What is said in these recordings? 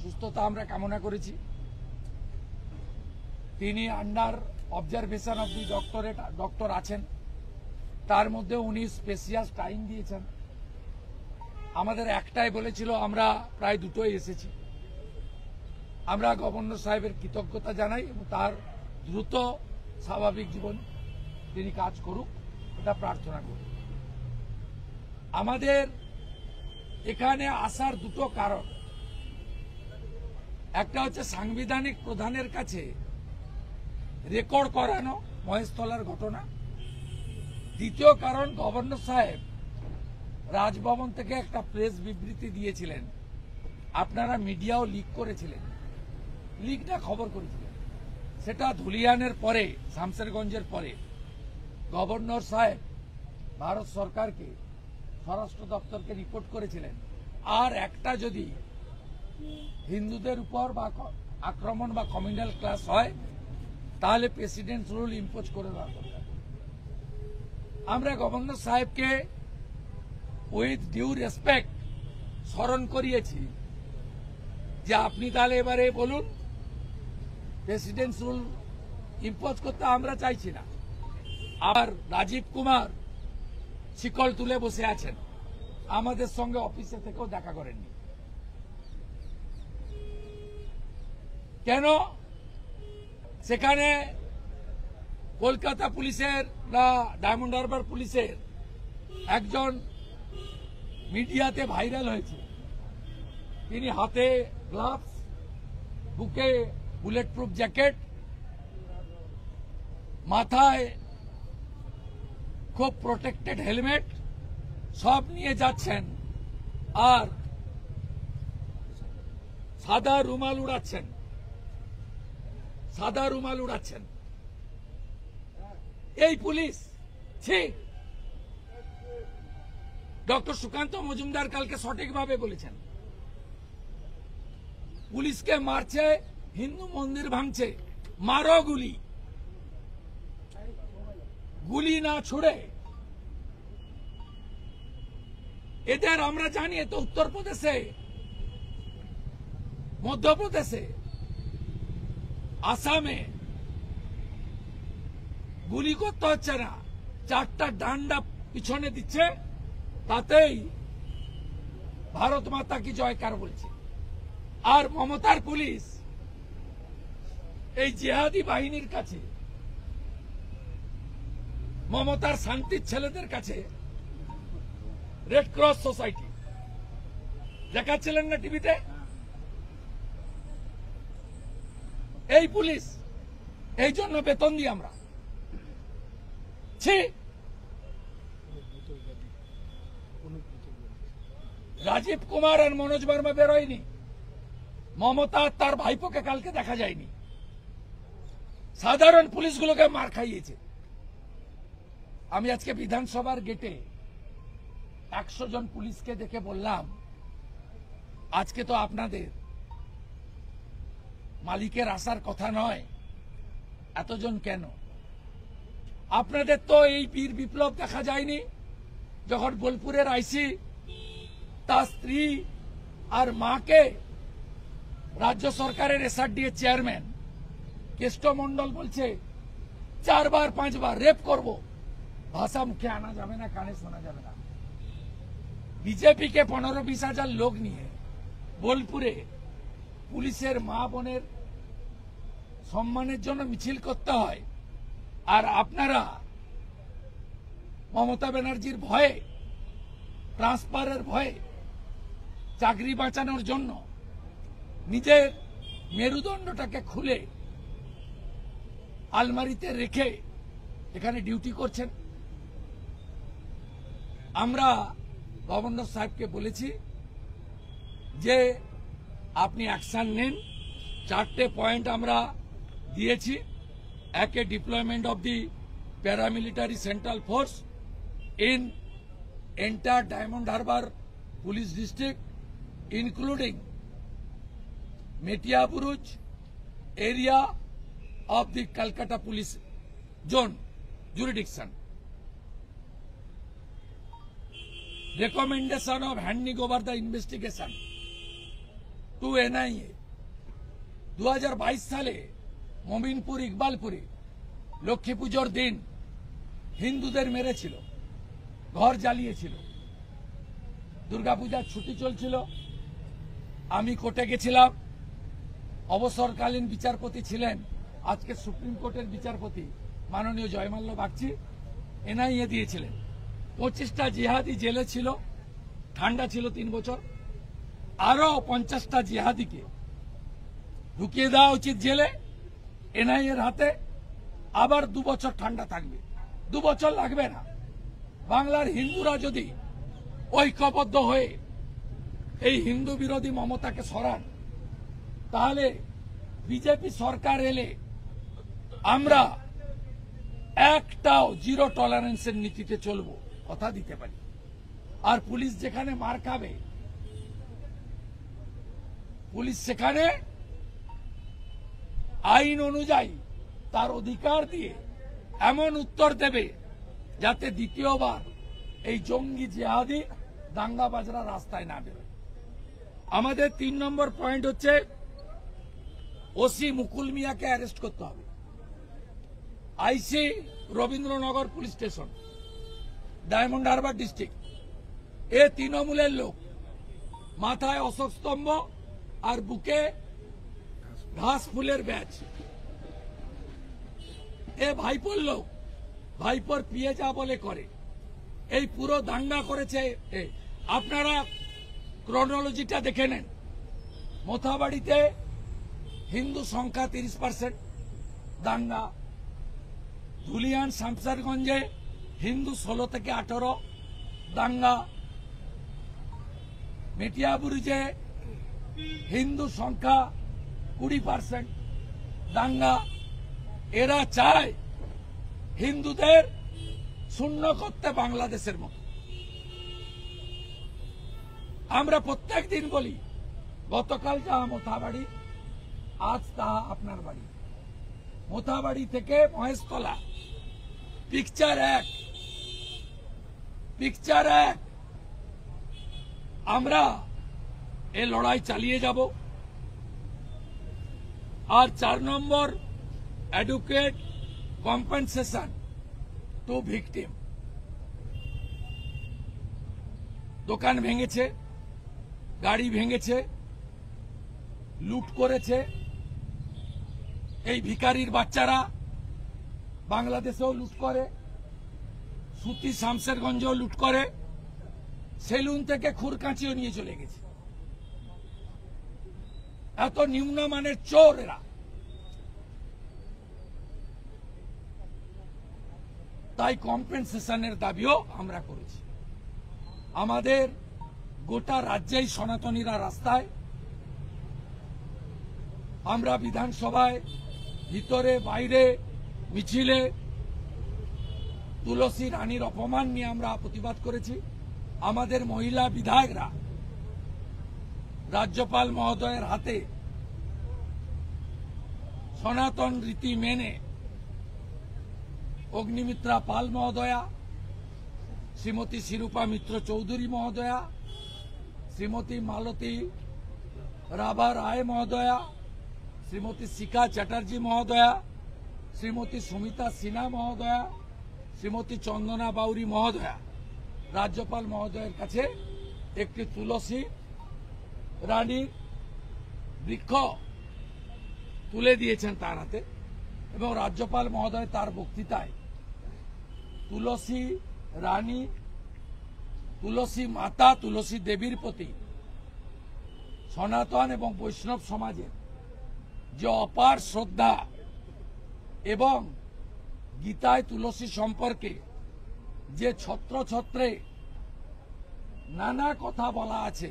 সুস্থতা আমরা কামনা করেছি। তিনি under observation of the doctor আছেন, তার মধ্যে উনি স্পেশিয়াস টাইম দিয়েছেন। আমাদের একটাই বলেছিল, আমরা প্রায় দুটোই এসেছি। আমরা গভর্নর সাহেবের কৃতজ্ঞতা জানাই এবং তার দ্রুত স্বাভাবিক জীবন তিনি কাজ করুক, এটা প্রার্থনা করি। আমাদের এখানে আসার দুটো কারণ, একটা হচ্ছে সাংবিধানিক প্রধানের কাছে রেকর্ড করানো মহেশতলার ঘটনা। দ্বিতীয় কারণ, গভর্নর সাহেব রাজভবন থেকে একটা প্রেস বিবৃতি দিয়েছিলেন, আপনারা মিডিয়াও লিক করেছিলেন, লিকটা খবর করেছিলেন। সেটা ধুলিয়ানের পরে, শামসেরগঞ্জের পরে গভর্নর সাহেব ভারত সরকারকে, স্বরাষ্ট্র দপ্তরকে রিপোর্ট করেছিলেন। আর একটা যদি হিন্দুদের উপর বা আক্রমণ বা কমিউনাল ক্লাস হয়, তাহলে প্রেসিডেন্ট রুল ইম্পোজ করে দেওয়া দরকার। আমরা গভর্নর সাহেবকে উইথ ডিউ রেসপেক্ট স্মরণ করিয়েছি যে আপনি তাহলে এবারে বলুন, প্রেসিডেন্ট রুল ইম্পোজ করতে আমরা চাইছি না। আর রাজীব কুমার শিকল তুলে বসে আছেন, আমাদের সঙ্গে অফিসে থেকেও দেখা করেননি। কেন? সেখানে কলকাতা পুলিশের বা ডায়মন্ড হারবার পুলিশের একজন মিডিয়াতে ভাইরাল হয়েছে, তিনি হাতে গ্লাভস, বুকে বুলেট প্রুফ জ্যাকেট, মাথায় খুব প্রোটেক্টেড হেলমেট সব নিয়ে যাচ্ছেন, আর সাদা রুমাল উড়াচ্ছেন, সাদা রুমাল উড়াচ্ছেন। এই পুলিশ, ঠিক ডক্টর সুকান্ত মজুমদার কালকে সঠিকভাবে বলেছেন, পুলিশকে মারছে, হিন্দু মন্দির ভাঙছে, মারো গুলি, গুলি না ছুড়ে। এদের আমরা জানি তো উত্তরপ্রদেশে, মধ্যপ্রদেশে, আসামে গুলি করতে হচ্ছে না, চারটা ডান্ডা পিছনে দিচ্ছে, তাতেই ভারত মাতা কি জয়কার বলছে। আর মমতার পুলিশ এই জিহাদি বাহিনীর কাছে, মমতার শান্তির ছেলেদের কাছে রেড ক্রস সোসাইটি দেখাচ্ছিলেন না টিভিতে, এই পুলিশ, এই জন্য বেতন দিই আমরা। রাজীব কুমার আর মনোজ বর্মা বেরোয়নি, মমতা তার ভাইপোকে কালকে দেখা যায়নি, সাধারণ পুলিশগুলোকে মার খাইয়েছে। আমি আজকে বিধানসভার গেটে 100 জন পুলিশকে দেখে বললাম, আজকে তো আপনাদের মালিকের আসার কথা নয়, এতজন কেন? আপনাদের তো এই বীর বিপ্লব দেখা যায়নি যখন বোলপুরের আইসি তার স্ত্রী আর মাকে রাজ্য সরকারের এসআরডি এর চেয়ারম্যান কেষ্ট মন্ডল বলছে 4 বার 5 বার রেপ করব, ভাষা মুখে আনা যাবে না, কানে শোনা যাবে না। বিজেপি কে 15-20 হাজার লোক নিয়ে বোলপুরে পুলিশের মা বোনের সম্মানের জন্য মিছিল করতে হয়, আর আপনারা মমতা ব্যানার্জির ভয়ে, ট্রান্সফারের ভয়ে, চাকরি বাঁচানোর জন্য নিজের মেরুদণ্ডটাকে খুলে আলমারিতে রেখে এখানে ডিউটি করছেন। আমরা গভর্নর সাহেবকে বলেছি যে আপনি অ্যাকশন নেন। 4টে পয়েন্ট আমরা দিয়েছি। একে, deployment of the paramilitary central force in entire diamond Harbour police district including Metiabruz area of the Calcutta police zone jurisdiction. Recommendation of handing over the investigation to NIA 2022 সালে মমিনপুর ইকবালপুরে লক্ষ্মী পুজোর দিন হিন্দুদের মেরেছিল, ঘর জ্বালিয়েছিল। দুর্গাপূজার ছুটি চলছিল, আমি কোর্টে গেছিলাম। অবসরকালীন বিচারপতি ছিলেন আজকে সুপ্রিম কোর্টের বিচারপতি মাননীয় জয়মাল্য বাগচি, এনআইএ দিয়েছিলেন। 25টা জিহাদি জেলে ছিল, ঠান্ডা ছিল 3 বছর। আরো 50টা জিহাদিকে ঢুকিয়ে দেওয়া উচিত জেলে এনআইএর হাতে। আবার 2 বছর ঠান্ডা থাকবে, 2 বছর লাগবে না। বাংলার হিন্দুরা যদি ঐক্যবদ্ধ হয়ে এই হিন্দু বিরোধী মমতাকে সরান, তাহলে বিজেপি সরকার এলে আমরা একটাও জিরো টলারেন্সের নীতিতে চলবো, কথা দিতে পারি। আর পুলিশ যেখানে মার খাবে, পুলিশ সেখানে আইন অনুযায়ী তার অধিকার দিয়ে এমন উত্তর দেবে যাতে দ্বিতীয়বার এই জঙ্গি জিহাদি দাঙ্গাবাজরা রাস্তায় না বেরোয়। আমাদের 3 নম্বর পয়েন্ট হচ্ছে ওসি মুকুল মিয়াকে অ্যারেস্ট করতে হবে। IC Rabindranagar police station, Diamond Harbour district, এ তৃণমূলের লোক। মাথায় অশোক স্তম্ভ আর বুকে ঘাস ফুলের ব্যাচ। এ ভাইপোর লোক, ভাইপোর পিয়ে যা বলে করে। এই পুরো দাঙ্গা করেছে। আপনারা ক্রোনোলজিটা দেখে নেন। মোথাবাড়িতে হিন্দু সংখ্যা 30%, দাঙ্গা। ধুলিয়ান শামসারগঞ্জে হিন্দু 16 থেকে 18, দাঙ্গা। মেটিয়াবুরুজে হিন্দু সংখ্যা 20%, দাঙ্গা। এরা চায় হিন্দুদের শূন্য করতে বাংলাদেশের মতো। আমরা প্রত্যেক দিন বলি, গতকাল যাহা মোথাবাড়ি, আজ তাহা আপনার বাড়ি। মোথাবাড়ি থেকে মহেশতলা, পিকচার এক। আমরা এ লড়াই চালিয়ে যাব। আর 4 নম্বর, অ্যাডুকেট কম্পেনসেশন টু ভিকটিম। দোকান ভেঙেছে, গাড়ি ভেঙেছে, লুট করেছে। এই ভিখারির বাচ্চারা বাংলাদেশেও লুট করে, সুতি শামসেরগঞ্জেও লুট করে, সেলুন থেকে খুরকাঁচিও নিয়ে চলে গেছে। এত নিম্নমানের চোর এরা। তাই কম্পেনসেশনের দাবিও আমরা করেছি। আমাদের গোটা রাজ্যেই সনাতনীরা রাস্তায়। আমরা বিধানসভায় ভিতরে বাইরে মিছিলে তুলসী রানীর অপমান নিয়ে আমরা প্রতিবাদ করেছি। আমাদের মহিলা বিধায়করা রাজ্যপাল মহোদয়ের হাতে সনাতন রীতি মেনে অগ্নিমিত্রা পাল মহোদয়া, শ্রীমতী শিরূপা মিত্র চৌধুরী মহোদয়া, শ্রীমতী মালতী রাভা রায় মহোদয়া, শ্রীমতী শিখা চ্যাটার্জি মহোদয়া, শ্রীমতী সুমিতা সিনহা মহোদয়া, শ্রীমতী চন্দনা বাউরি মহোদয়া রাজ্যপাল মহোদয়ের কাছে একটি তুলসী রানীর বৃক্ষ তুলে দিয়েছেন তার হাতে। এবং রাজ্যপাল মহোদয় তার বক্তৃতায় তুলসী রানী, তুলসী মাতা, তুলসী দেবীর প্রতি সনাতন এবং বৈষ্ণব সমাজের যে অপার শ্রদ্ধা এবং গীতায় তুলসী সম্পর্কে যে ছত্রে নানা কথা বলা আছে,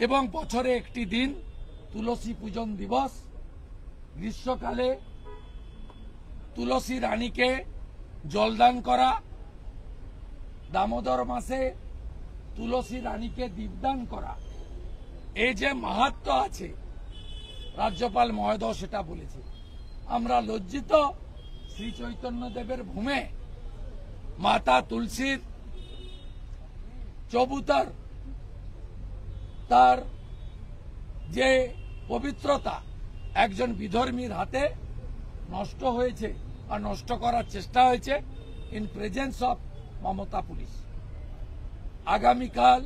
এবং বছরে একটি দিন তুলসী পূজন দিবস, গ্রীষ্মকালে তুলসী রানীকে জলদান করা, দামোদর মাসে তুলসী রানীকে দীপদান করা, এই যে মাহাত্ম্য আছে, রাজ্যপাল মহোদয় সেটা বলেছে। আমরা লজ্জিত শ্রী চৈতন্য দেবের ভূমে মাতা তুলসীর চবুতর, তার যে পবিত্রতা একজন বিধর্মীর হাতে নষ্ট হয়েছে বা নষ্ট করার চেষ্টা হয়েছে in presence of Mamata police. আগামীকাল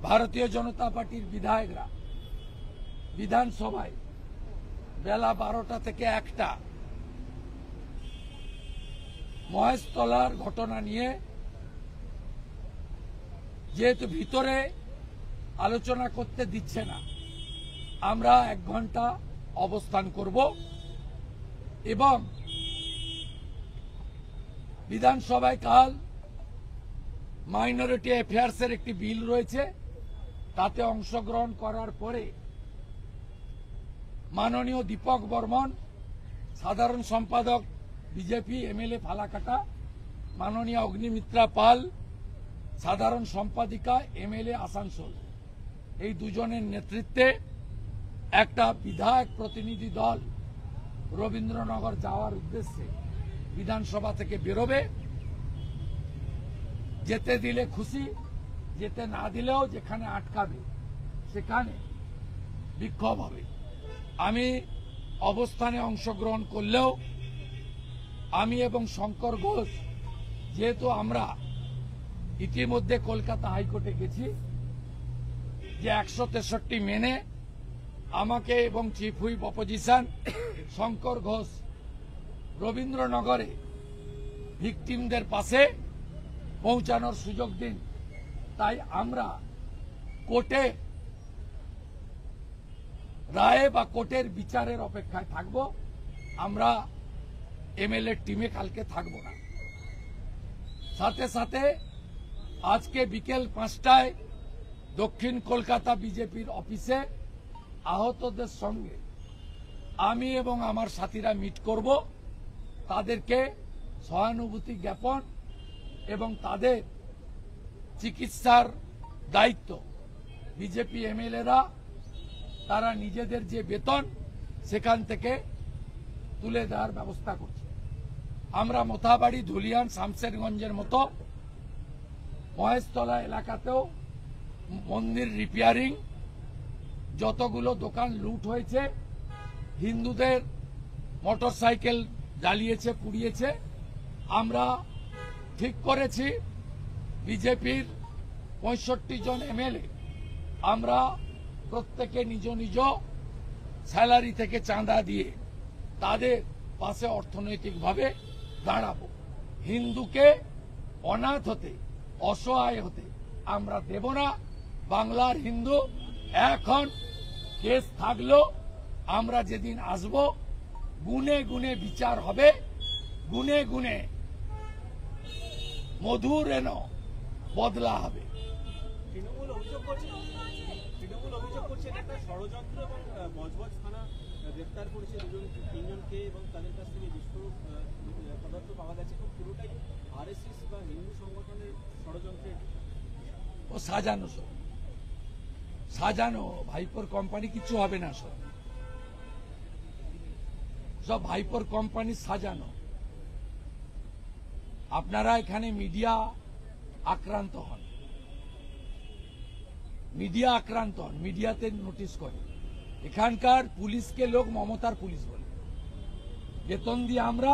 ভারতীয় জনতা পার্টির বিধায়করা বিধানসভায় বেলা 12টা থেকে 1টা মহেশতলার ঘটনা নিয়ে, যেহেতু ভিতরে আলোচনা করতে দিচ্ছে না, আমরা 1 ঘন্টা অবস্থান করব এবং বিধানসভায় কাল মাইনরিটি অ্যাফেয়ার্সের একটি বিল রয়েছে, তাতে অংশগ্রহণ করার পরে মাননীয় দীপক বর্মন, সাধারণ সম্পাদক বিজেপি এমএলএ ফালাকাটা, মাননীয় অগ্নিমিত্রা পাল, সাধারণ সম্পাদিকা এমএলএ আসানসোল, এই দুজনের নেতৃত্বে একটা বিধায়ক প্রতিনিধি দল রবীন্দ্রনগর যাওয়ার উদ্দেশ্যে বিধানসভা থেকে বেরোবে। যেতে দিলে খুশি, যেতে না দিলেও যেখানে আটকাবে সেখানে বিক্ষোভ হবে। আমি অবস্থানে অংশগ্রহণ করলেও আমি এবং শঙ্কর ঘোষ, যেহেতু আমরা ইতিমধ্যে কলকাতা হাইকোর্টে গেছি, যে 163 মেনে আমাকে এবং chief whip opposition Shankar Ghosh রবীন্দ্রনগরে ভিকটিমদের পাশে পৌঁছানোর সুযোগ দিন। তাই আমরা কোর্টে রায় বা কোর্টের বিচারের অপেক্ষায় থাকব। আমরা এমএলএ টিমে কালকে থাকব না। সাথে সাথে আজকে বিকেল 5টায় দক্ষিণ কলকাতা বিজেপির অফিসে আহতদের সঙ্গে আমি এবং আমার সাথীরা মিট করব। তাদেরকে সহানুভূতি জ্ঞাপন এবং তাদের চিকিৎসার দায়িত্ব বিজেপি এমএলএরা তারা নিজেদের যে বেতন সেখান থেকে তুলে দেওয়ার ব্যবস্থা করছে। আমরা মোথাবাড়ি, ধুলিয়ান, শামশেরগঞ্জের মতো মহেশতলা এলাকাতেও মন্দির রিপেয়ারিং, যতগুলো দোকান লুট হয়েছে, হিন্দুদের মোটরসাইকেল জ্বালিয়েছে, পুড়িয়েছে, আমরা ঠিক করেছি বিজেপির 65 জন এমএলএ আমরা প্রত্যেকে নিজ নিজ স্যালারি থেকে চাঁদা দিয়ে তাদের পাশে অর্থনৈতিকভাবে দাঁড়াবো। হিন্দুকে অনাথ হতে, অসহায় হতে আমরা দেব না। বাংলার হিন্দু এখন কেস থাকলো, আমরা যেদিন আসব গুনে গুনে বিচার হবে, গুনে গুনে মধুর এন বদলা হবে। তৃণমূল অভিযোগ করছে একটা ষড়যন্ত্র এবং বজবজ থানা গ্রেফতার করেছে 3জনকে এবং তাদের কাছ থেকে বিস্ফোরক পদার্থ পাওয়া গেছে। পুরোটাই আরএসএস বা হিন্দু সংগঠনের ষড়যন্ত্রের ও সাজানো, সব সাজানো। ভাইপোর কোম্পানি কিছু হবে না, সব ভাইপোর কোম্পানি সাজানো। আপনারা এখানে মিডিয়া আক্রান্ত হন, মিডিয়াতে নোটিশ করে। এখানকার পুলিশকে লোক মমতার পুলিশ বলে, বেতন দিয়ে আমরা,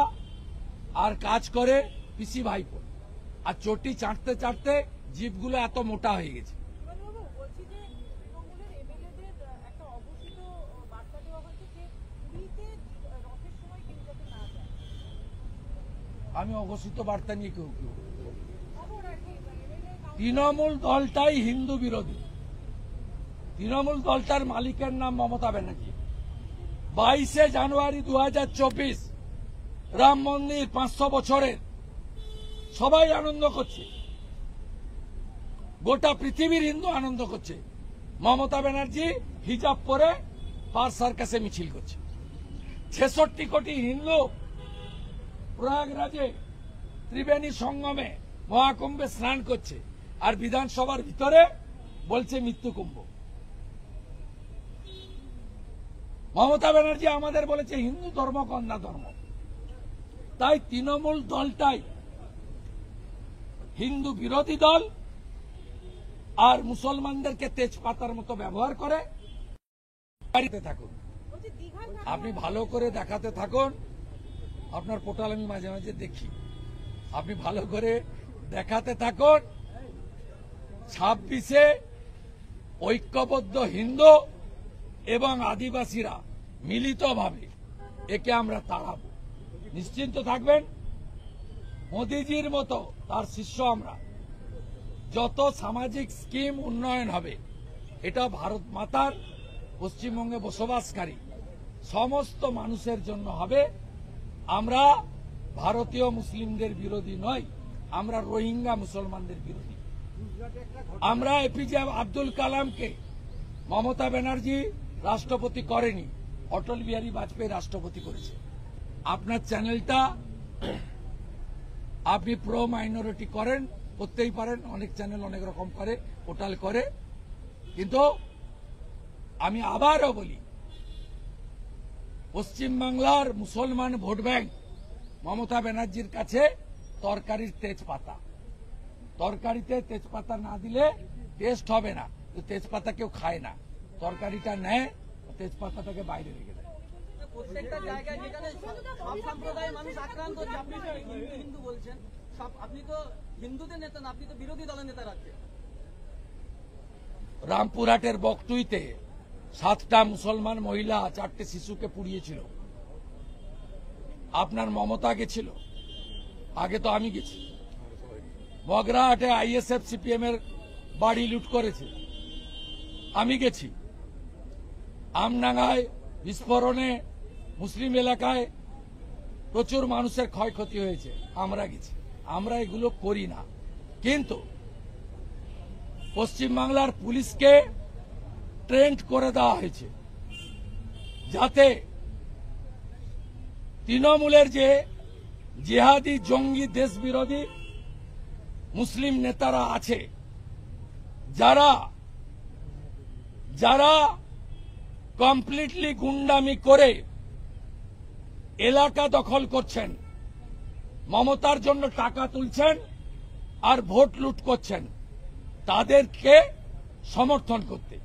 আর কাজ করে পিসি ভাইপো। আর চটি চাটতে চাটতে জিপগুলো এত মোটা হয়ে গেছে। আমি অঘোষিত বার্তা নিয়ে কেউ তৃণমূল দলটাই হিন্দু বিরোধী। তৃণমূল দলটার মালিকের নাম মমতা ব্যানার্জি। 22শে জানুয়ারি 2024 রাম মন্দির 500 বছরের, সবাই আনন্দ করছে, গোটা পৃথিবীর হিন্দু আনন্দ করছে। মমতা ব্যানার্জি হিজাব পরে পার্ক সার্কাসে মিছিল করছে। 66 কোটি হিন্দু প্রয়াগরাজে ত্রিবেণী সঙ্গমে মহাকুম্ভে স্নান করছে, আর বিধানসভার ভিতরে বলছে মৃত্যু কুম্ভ। মমতা ব্যানার্জি আমাদের বলেছে হিন্দু ধর্ম কন্যা ধর্ম। তাই তৃণমূল দলটাই হিন্দু বিরোধী দল, আর মুসলমানদেরকে তেজপাতার মতো ব্যবহার করে। থাকুন। আপনি ভালো করে দেখাতে থাকুন। আপনার পোর্টাল আমি মাঝে মাঝে দেখি, আপনি ভালো করে দেখাতে থাকুন। 26-এ ঐক্যবদ্ধ হিন্দু এবং আদিবাসীরা মিলিতভাবে একে আমরা তাড়াবো, নিশ্চিন্ত থাকবেন। মোদিজির মতো তার শিষ্য আমরা। যত সামাজিক স্কিম উন্নয়ন হবে, এটা ভারত মাতার পশ্চিমবঙ্গে বসবাসকারী সমস্ত মানুষের জন্য হবে। আমরা ভারতীয় মুসলিমদের বিরোধী নই, আমরা রোহিঙ্গা মুসলমানদের বিরোধী। আমরা এপিজে আব্দুল কালামকে মমতা ব্যানার্জি রাষ্ট্রপতি করেনি, অটল বিহারী বাজপেয়ী রাষ্ট্রপতি করেছে। আপনার চ্যানেলটা আপনি প্রো মাইনরিটি করেন, করতেই পারেন, অনেক চ্যানেল অনেক রকম করে, পোর্টাল করে। কিন্তু আমি আবারও বলি, পশ্চিমবাংলার মুসলমান ভোট ব্যাংক মমতা ব্যানার্জির কাছে তরকারির তেজপাতা। তরকারিতে তেজপাতা না দিলে টেস্ট হবে না, তেজপাতা কেউ খায় না, তরকারিটা নেয়, তেজপাতাটাকে বাইরে রেখে দেয়। প্রত্যেকটা জায়গায় যেখানে সব সম্প্রদায়ের মানুষ আক্রান্ত হচ্ছে, আপনি তো হিন্দু হিন্দু বলছেন, আপনি তো হিন্দুদের নেতা না, আপনি তো বিরোধী দলের নেতা রাজ্যে। রামপুরহাটের বকটুইতে 7টা মুসলমান মহিলা 4টে শিশুকে পুড়িয়েছিল। আপনার মমতা গেছিল, আগে তো আমি গেছি। বগরাহাটে আইএসএফ সিপিএম এর বাড়ি লুট করেছে, আমি গেছি। আমডাঙ্গায় বিস্ফোরণে মুসলিম এলাকায় প্রচুর মানুষের ক্ষয়ক্ষতি হয়েছে, আমরা গেছি। আমরা এগুলো করি না, কিন্তু পশ্চিমবাংলার পুলিশকে ট্রেন্ড করে দেওয়া হয়েছে যাতে তৃণমূলের যে জিহাদি জঙ্গি দেশ বিরোধী মুসলিম নেতারা আছে, যারা যারা কমপ্লিটলি গুন্ডামি করে এলাকা দখল করছেন, মমতার জন্য টাকা তুলছেন আর ভোট লুট করছেন, তাদেরকে সমর্থন করতে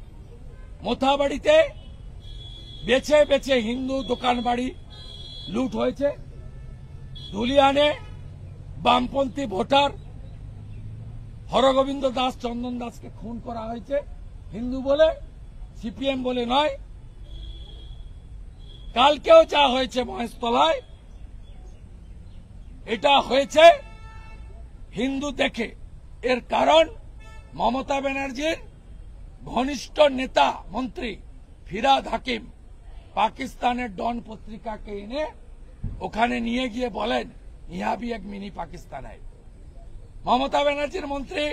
মোথাবাড়িতে বেছে বেছে হিন্দু দোকান বাড়ি লুট হয়েছে। ধুলিয়ানে বামপন্থী ভোটার হরগোবিন্দ দাস, চন্দন দাসকে খুন করা হয়েছে হিন্দু বলে, সিপিএম বলে নয়। কালকেও যা হয়েছে মহেশতলায়, এটা হয়েছে হিন্দু দেখে। এর কারণ মমতা ব্যানার্জির ঘনিষ্ঠ নেতা মন্ত্রী ফিরাদ হাকিম পাকিস্তানের ডন পত্রিকাকে এনে ওখানে নিয়ে গিয়ে বলেন, ইহা ভি এক মিনি পাকিস্তান है। মমতা ব্যানার্জির মন্ত্রী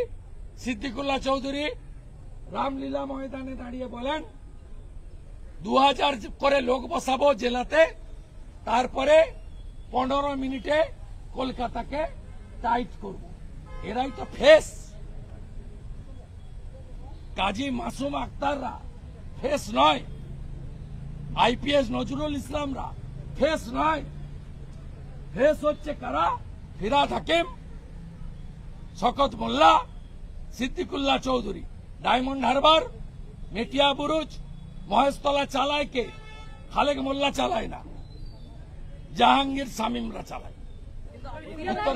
সিদ্দিকুল্লাহ চৌধুরী রামলীলা ময়দানে দাঁড়িয়ে বলেন 2000 করে লোক বসাবো জেলাতে, তারপরে 15 মিনিটে কলকাতাকে টাইট করব। এরাই তো ফেস। কাজী মাসুম আক্তাররা ফেস নয়, আইপিএস নজরুল ইসলামরা ফেস নয়। ফেস হচ্ছে কারা? ফিরাদ হাকিম, শকত মোল্লা, সিদ্দিকুল্লাহ চৌধুরী। ডায়মন্ড হারবার, মেটিয়া বুরুজ, মহেশতলা চালায় কে? খালেক মোল্লা চালায় না, জাহাঙ্গীর শামীমরা চালায়। উত্তর